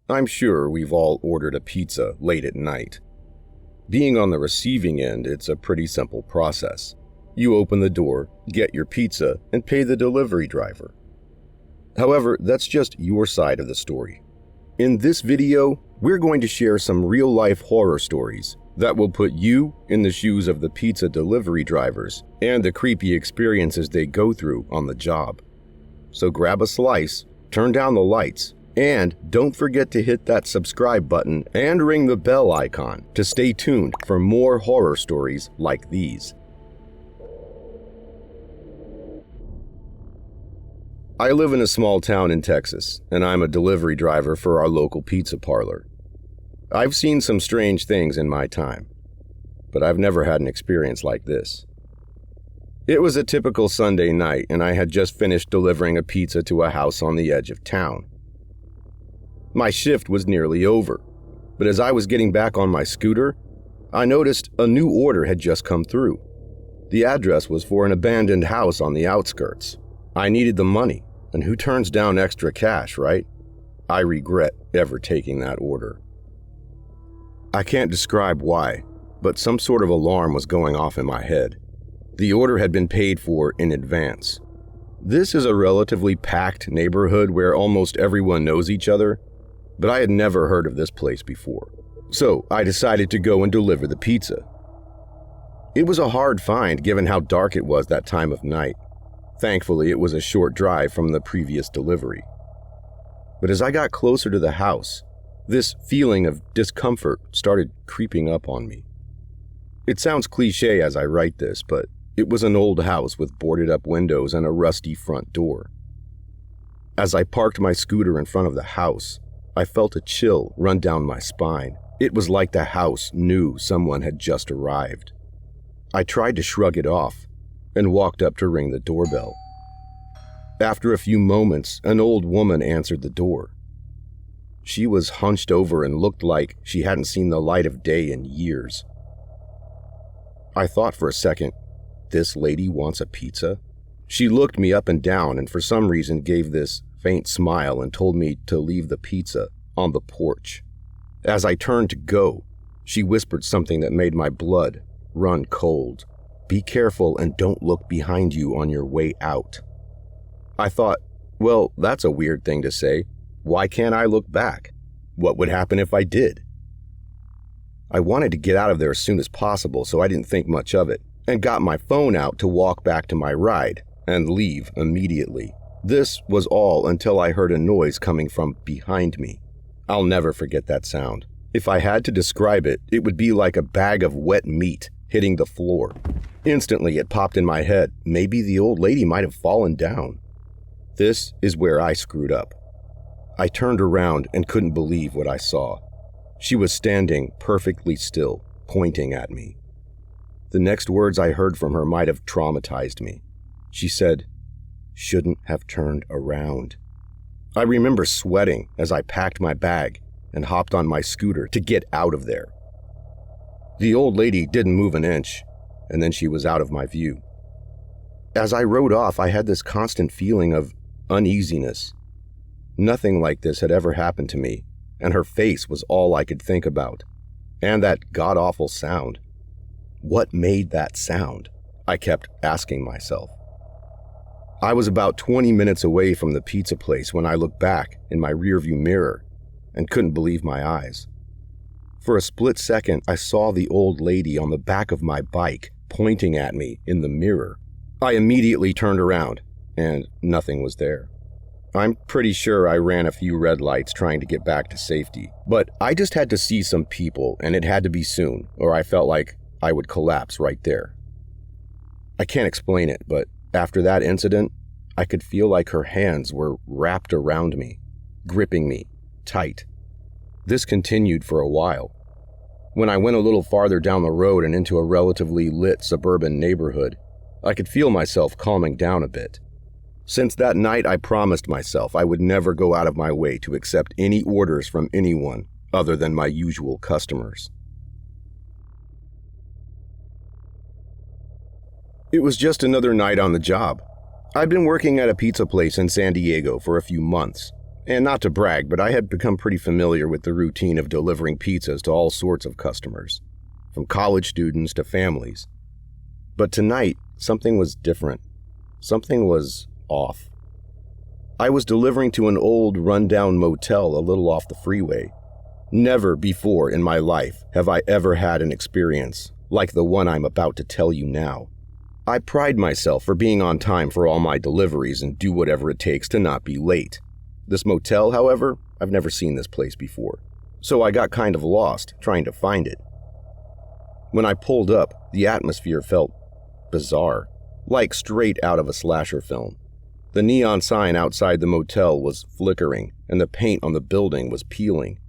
I'm sure we've all ordered a pizza late at night. Being on the receiving end, it's a pretty simple process. You open the door, get your pizza, and pay the delivery driver. However, that's just your side of the story. In this video, we're going to share some real-life horror stories that will put you in the shoes of the pizza delivery drivers and the creepy experiences they go through on the job. So grab a slice, turn down the lights, and don't forget to hit that subscribe button and ring the bell icon to stay tuned for more horror stories like these. I live in a small town in Texas, and I'm a delivery driver for our local pizza parlor. I've seen some strange things in my time, but I've never had an experience like this. It was a typical Sunday night, and I had just finished delivering a pizza to a house on the edge of town. My shift was nearly over, but as I was getting back on my scooter, I noticed a new order had just come through. The address was for an abandoned house on the outskirts. I needed the money, and who turns down extra cash, right? I regret ever taking that order. I can't describe why, but some sort of alarm was going off in my head. The order had been paid for in advance. This is a relatively packed neighborhood where almost everyone knows each other, but I had never heard of this place before. So I decided to go and deliver the pizza. It was a hard find given how dark it was that time of night. Thankfully, it was a short drive from the previous delivery. But as I got closer to the house, this feeling of discomfort started creeping up on me. It sounds cliche as I write this, but it was an old house with boarded up windows and a rusty front door. As I parked my scooter in front of the house, I felt a chill run down my spine. It was like the house knew someone had just arrived. I tried to shrug it off and walked up to ring the doorbell. After a few moments, an old woman answered the door. She was hunched over and looked like she hadn't seen the light of day in years. I thought for a second, this lady wants a pizza? She looked me up and down and for some reason gave this faint smile and told me to leave the pizza on the porch. As I turned to go, she whispered something that made my blood run cold. Be careful and don't look behind you on your way out. I thought, well, that's a weird thing to say. Why can't I look back? What would happen if I did? I wanted to get out of there as soon as possible, so I didn't think much of it, and got my phone out to walk back to my ride and leave immediately. This was all until I heard a noise coming from behind me. I'll never forget that sound. If I had to describe it, it would be like a bag of wet meat hitting the floor. Instantly, it popped in my head. Maybe the old lady might have fallen down. This is where I screwed up. I turned around and couldn't believe what I saw. She was standing perfectly still, pointing at me. The next words I heard from her might have traumatized me. She said, "Shouldn't have turned around." I remember sweating as I packed my bag and hopped on my scooter to get out of there. The old lady didn't move an inch, and then she was out of my view. As I rode off, I had this constant feeling of uneasiness. Nothing like this had ever happened to me, and her face was all I could think about. And that god-awful sound. What made that sound? I kept asking myself. I was about 20 minutes away from the pizza place when I looked back in my rearview mirror and couldn't believe my eyes. For a split second, I saw the old lady on the back of my bike pointing at me in the mirror. I immediately turned around, and nothing was there. I'm pretty sure I ran a few red lights trying to get back to safety, but I just had to see some people, and it had to be soon, or I felt like I would collapse right there. I can't explain it, but after that incident, I could feel like her hands were wrapped around me, gripping me tight. This continued for a while. When I went a little farther down the road and into a relatively lit suburban neighborhood, I could feel myself calming down a bit. Since that night, I promised myself I would never go out of my way to accept any orders from anyone other than my usual customers. It was just another night on the job. I'd been working at a pizza place in San Diego for a few months, And not to brag, but I had become pretty familiar with the routine of delivering pizzas to all sorts of customers, from college students to families. But tonight, something was different. Something was off. I was delivering to an old, run-down motel a little off the freeway. Never before in my life have I ever had an experience like the one I'm about to tell you now. I pride myself for being on time for all my deliveries and do whatever it takes to not be late. This motel, however, I've never seen this place before, so I got kind of lost trying to find it. When I pulled up, the atmosphere felt bizarre, like straight out of a slasher film. The neon sign outside the motel was flickering, and the paint on the building was peeling.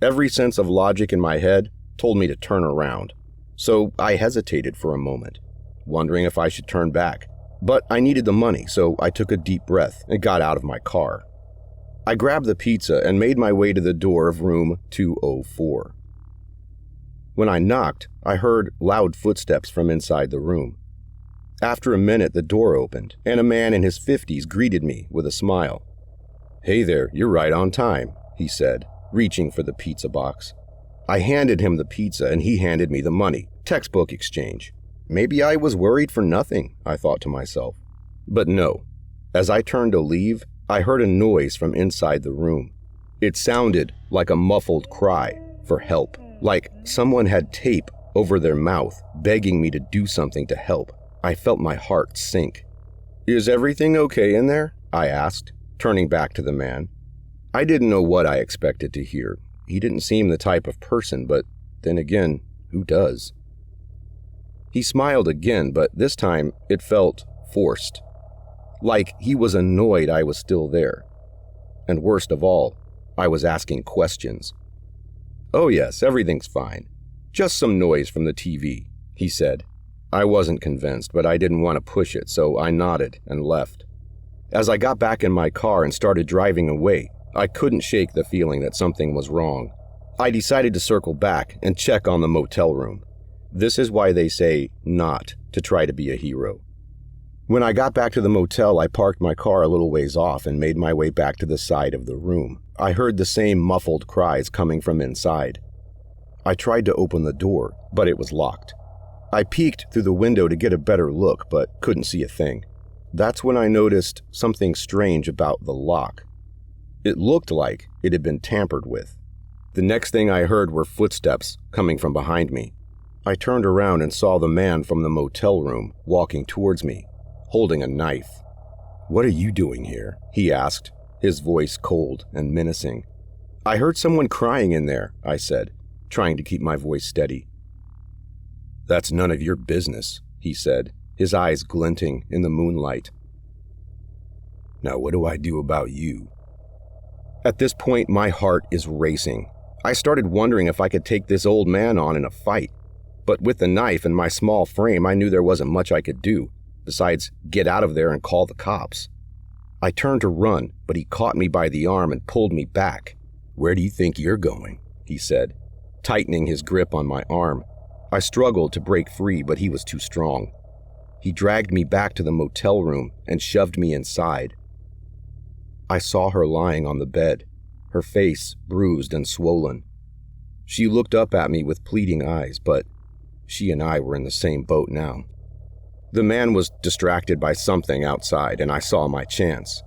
Every sense of logic in my head told me to turn around, so I hesitated for a moment, wondering if I should turn back. But I needed the money, so I took a deep breath and got out of my car. I grabbed the pizza and made my way to the door of room 204. When I knocked, I heard loud footsteps from inside the room. After a minute, the door opened, and a man in his 50s greeted me with a smile. "Hey there, you're right on time," he said, reaching for the pizza box. I handed him the pizza, and he handed me the money. Textbook exchange. Maybe I was worried for nothing, I thought to myself. But no. As I turned to leave, I heard a noise from inside the room. It sounded like a muffled cry for help, like someone had tape over their mouth, begging me to do something to help. I felt my heart sink. "Is everything okay in there?" I asked, turning back to the man. I didn't know what I expected to hear. He didn't seem the type of person, but then again, who does? He smiled again, but this time it felt forced. Like he was annoyed I was still there. And worst of all, I was asking questions. "Oh yes, everything's fine. Just some noise from the TV," he said. I wasn't convinced, but I didn't want to push it, so I nodded and left. As I got back in my car and started driving away, I couldn't shake the feeling that something was wrong. I decided to circle back and check on the motel room. This is why they say not to try to be a hero. When I got back to the motel, I parked my car a little ways off and made my way back to the side of the room. I heard the same muffled cries coming from inside. I tried to open the door, but it was locked. I peeked through the window to get a better look, but couldn't see a thing. That's when I noticed something strange about the lock. It looked like it had been tampered with. The next thing I heard were footsteps coming from behind me. I turned around and saw the man from the motel room walking towards me, holding a knife. "What are you doing here?" he asked, his voice cold and menacing. "I heard someone crying in there," I said, trying to keep my voice steady. "That's none of your business," he said, his eyes glinting in the moonlight. "Now what do I do about you?" At this point, my heart is racing. I started wondering if I could take this old man on in a fight. But with the knife and my small frame, I knew there wasn't much I could do, besides get out of there and call the cops. I turned to run, but he caught me by the arm and pulled me back. "Where do you think you're going?" he said, tightening his grip on my arm. I struggled to break free, but he was too strong. He dragged me back to the motel room and shoved me inside. I saw her lying on the bed, her face bruised and swollen. She looked up at me with pleading eyes, but she and I were in the same boat now. The man was distracted by something outside, and I saw my chance.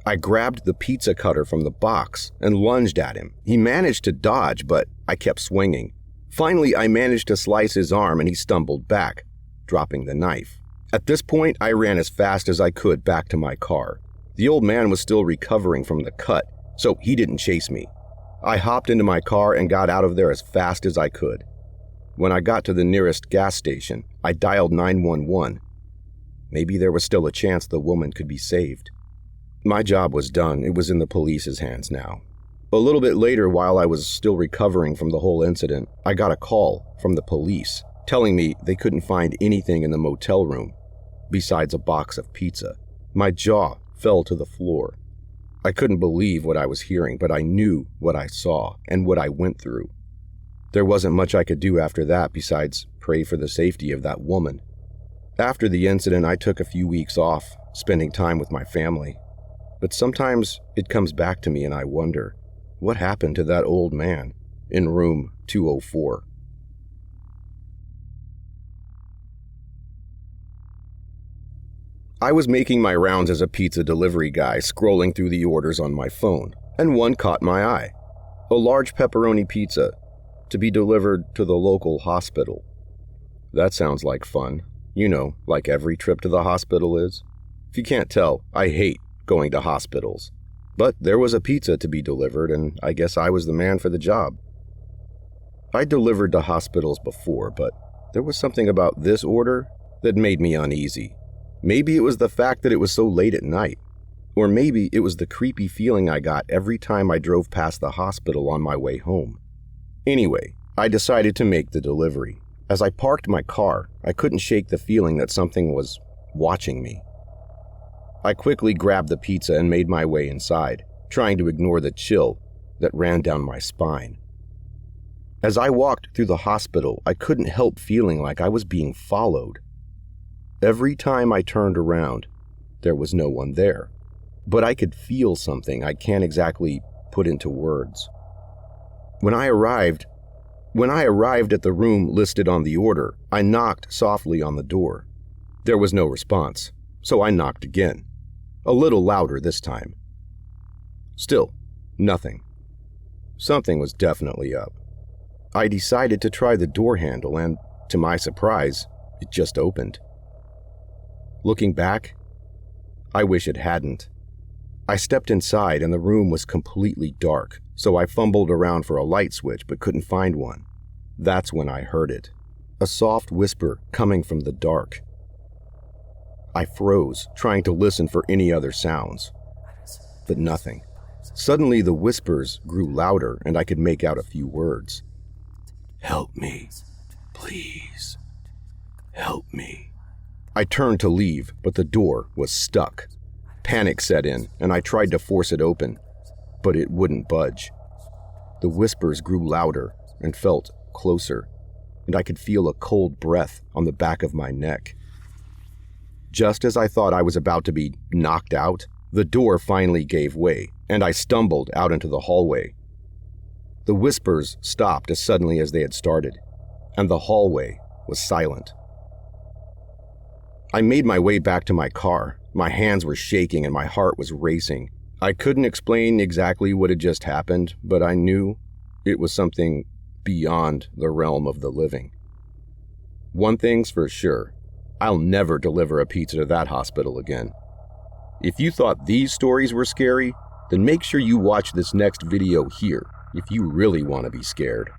I grabbed the pizza cutter from the box and lunged at him. He managed to dodge, but I kept swinging. Finally, I managed to slice his arm, and he stumbled back, dropping the knife. At this point, I ran as fast as I could back to my car. The old man was still recovering from the cut, so he didn't chase me. I hopped into my car and got out of there as fast as I could. When I got to the nearest gas station, I dialed 911. Maybe there was still a chance the woman could be saved. My job was done. It was in the police's hands now. A little bit later, while I was still recovering from the whole incident, I got a call from the police telling me they couldn't find anything in the motel room besides a box of pizza. My jaw fell to the floor. I couldn't believe what I was hearing, but I knew what I saw and what I went through. There wasn't much I could do after that besides pray for the safety of that woman. After the incident, I took a few weeks off, spending time with my family. but sometimes it comes back to me and I wonder, what happened to that old man in room 204? I was making my rounds as a pizza delivery guy, scrolling through the orders on my phone, and one caught my eye. A large pepperoni pizza to be delivered to the local hospital. That sounds like fun. You know, like every trip to the hospital is. If you can't tell, I hate going to hospitals. But there was a pizza to be delivered, and I guess I was the man for the job. I delivered to hospitals before, but there was something about this order that made me uneasy. Maybe it was the fact that it was so late at night, or maybe it was the creepy feeling I got every time I drove past the hospital on my way home. Anyway, I decided to make the delivery. As I parked my car, I couldn't shake the feeling that something was watching me. I quickly grabbed the pizza and made my way inside, trying to ignore the chill that ran down my spine. As I walked through the hospital, I couldn't help feeling like I was being followed. Every time I turned around, there was no one there, but I could feel something I can't exactly put into words. When I arrived at the room listed on the order, I knocked softly on the door. There was no response, so I knocked again, a little louder this time. Still, nothing. Something was definitely up. I decided to try the door handle and, to my surprise, it just opened. Looking back, I wish it hadn't. I stepped inside and the room was completely dark, so I fumbled around for a light switch but couldn't find one. That's when I heard it, a soft whisper coming from the dark. I froze, trying to listen for any other sounds, but nothing. Suddenly the whispers grew louder and I could make out a few words. "Help me, please, help me." I turned to leave, but the door was stuck. Panic set in, and I tried to force it open, but it wouldn't budge. The whispers grew louder and felt closer, and I could feel a cold breath on the back of my neck. Just as I thought I was about to be knocked out, the door finally gave way, and I stumbled out into the hallway. The whispers stopped as suddenly as they had started, and the hallway was silent. I made my way back to my car. My hands were shaking and my heart was racing. I couldn't explain exactly what had just happened, but I knew it was something beyond the realm of the living. One thing's for sure, I'll never deliver a pizza to that hospital again. If you thought these stories were scary, then make sure you watch this next video here if you really want to be scared.